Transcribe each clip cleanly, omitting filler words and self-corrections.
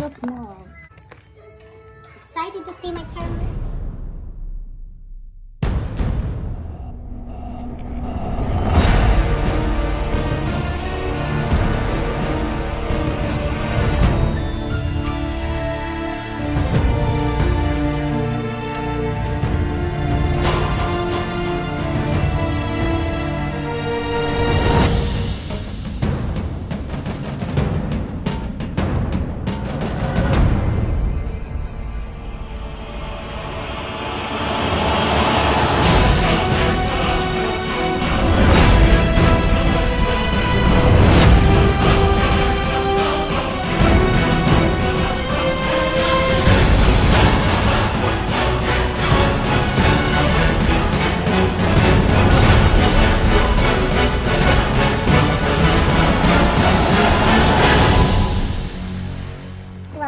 so small. Excited to see my thermos.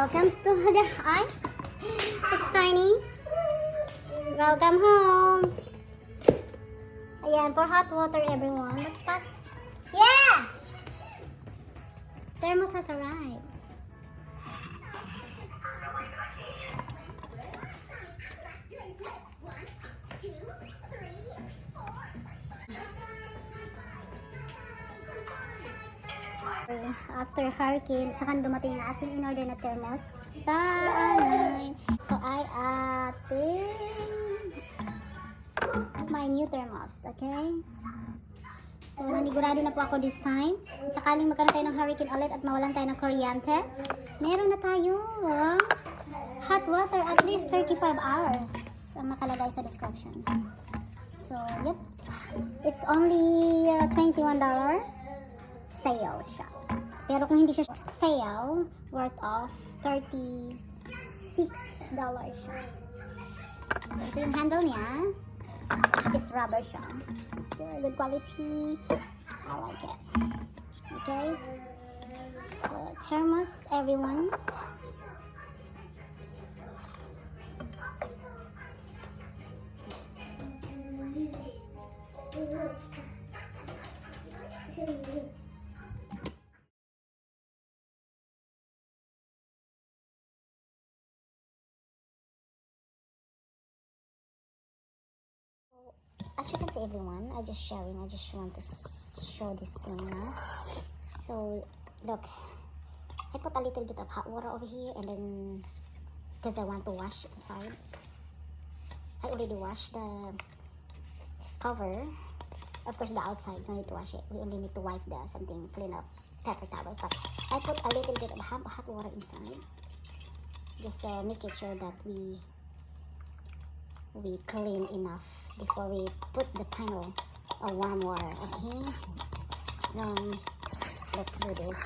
Welcome to the eye. It's tiny. Welcome home. Ayan, for hot water everyone. Let's start. Yeah! Thermos has arrived. After hurricane, tsaka dumating ang aking in-order na thermos sa online. So, I ating my new thermos, okay? So, nanigurado na po ako this time. Sakaling magkaroon tayo ng hurricane ulit at mawalan tayo ng kuryente, meron na tayo hot water at least 35 hours ang nakalagay sa description. So, yep. It's only $21 sale siya. Pero kung hindi siya sale, worth of $36 siya. So, ito yung handle niya. It's rubber siya. Good quality. I like it. Okay. So, thermos, everyone. As you can see everyone, I just want to show this thing now. So look, I put a little bit of hot water over here and then because I want to wash inside. I already washed the cover. Of course the outside, no need to wash it. We only need to wipe the something, clean up paper towels. But I put a little bit of hot water inside. Just making sure that we clean enough before we put the panel of warm water. Okay, so let's do this.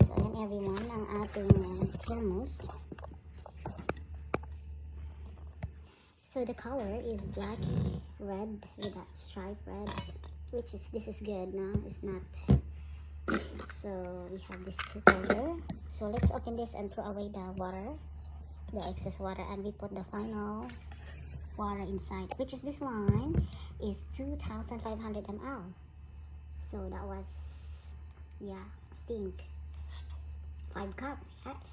So yan everyone, ang ating thermos. So the color is black red with that stripe red, which is, this is good now, it's not. So we have this two color. So let's open this and throw away the water, the excess water, and we put the final water inside, which is this one is 2,500 ml. So that was, yeah, I think 5 cup,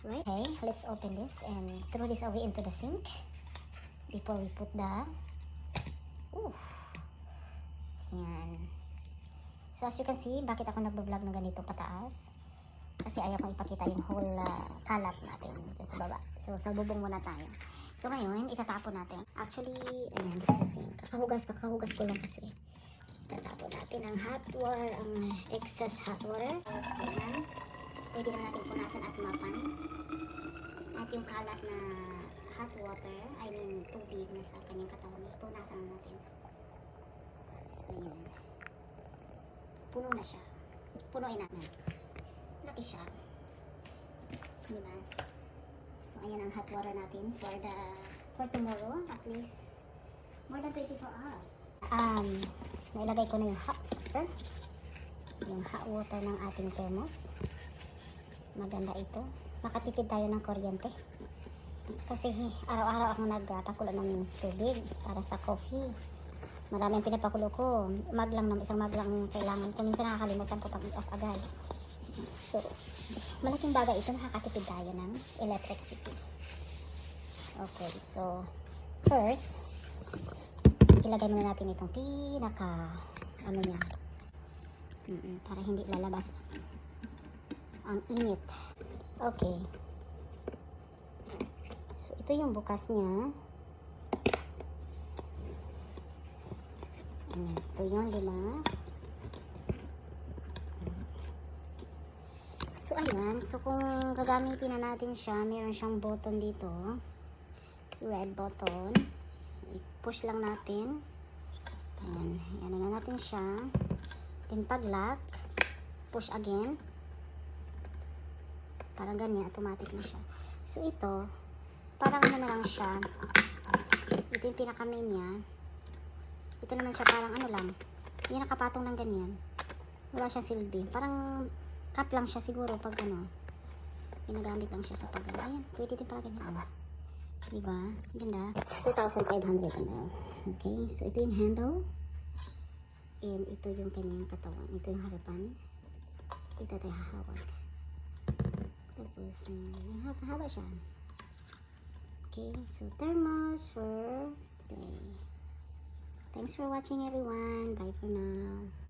right? Okay, let's open this and throw this away into the sink before we put the yan. So as you can see, bakit ako nagbablog ng ganito pataas? Kasi ayaw kong ipakita yung whole kalat natin dito sa baba. So, sa bubong muna tayo. So, ngayon, itatapon natin. Actually, ayan, dito sa sink. Kakahugas ko lang kasi. Itatapon natin ang hot water, ang excess hot water. Ayan. Pwede na natin punasan at mapan. At yung kalat na hot water, I mean, tubig na sa kanyang katawan, punasan natin. So, ayan. Puno na siya. Punuin natin. Laki siya. Diba? So, ayan ang hot water natin for tomorrow. At least, more than 24 hours. Nailagay ko na yung hot water. Yung hot water ng ating thermos. Maganda ito. Makatipid tayo ng kuryente. Kasi araw-araw ako nagpakulo ng tubig para sa coffee. Maraming pinapakulo ko. Isang mag lang kailangan ko. Minsan nakakalimutan ko pag i-off agad. So, malaking bagay ito, nakakatipid tayo ng electricity. Okay, so, first, ilagay muna natin itong pinaka, ano niya, para hindi lalabas ang init. Okay. So, ito yung bukas niya. Ito yun, di ba? So, ayan. So, kung gagamitin na natin siya, meron siyang button dito. Red button. I-push lang natin. Ayan. Ano na natin siya. Then, pag-lock, push again. Parang ganyan. Automatic na siya. So, ito, parang ano na lang siya. Ito yung pinaka-main niya. Ito naman siya parang ano lang. Yung nakapatong ng ganyan. Wala siyang silbi. Parang cup lang siya siguro pag ano. Ginagamit lang siya sa pag ano. Ayan, pwede din pala ganyan. Oh. Diba? Ganda. 2,500 ano. Okay, so ito yung handle. And ito yung kanyang katawan. Ito yung harapan. Ito tayo hahawag. Tapos, ayan. Haba siya. Okay, so thermos for today. Thanks for watching everyone. Bye for now.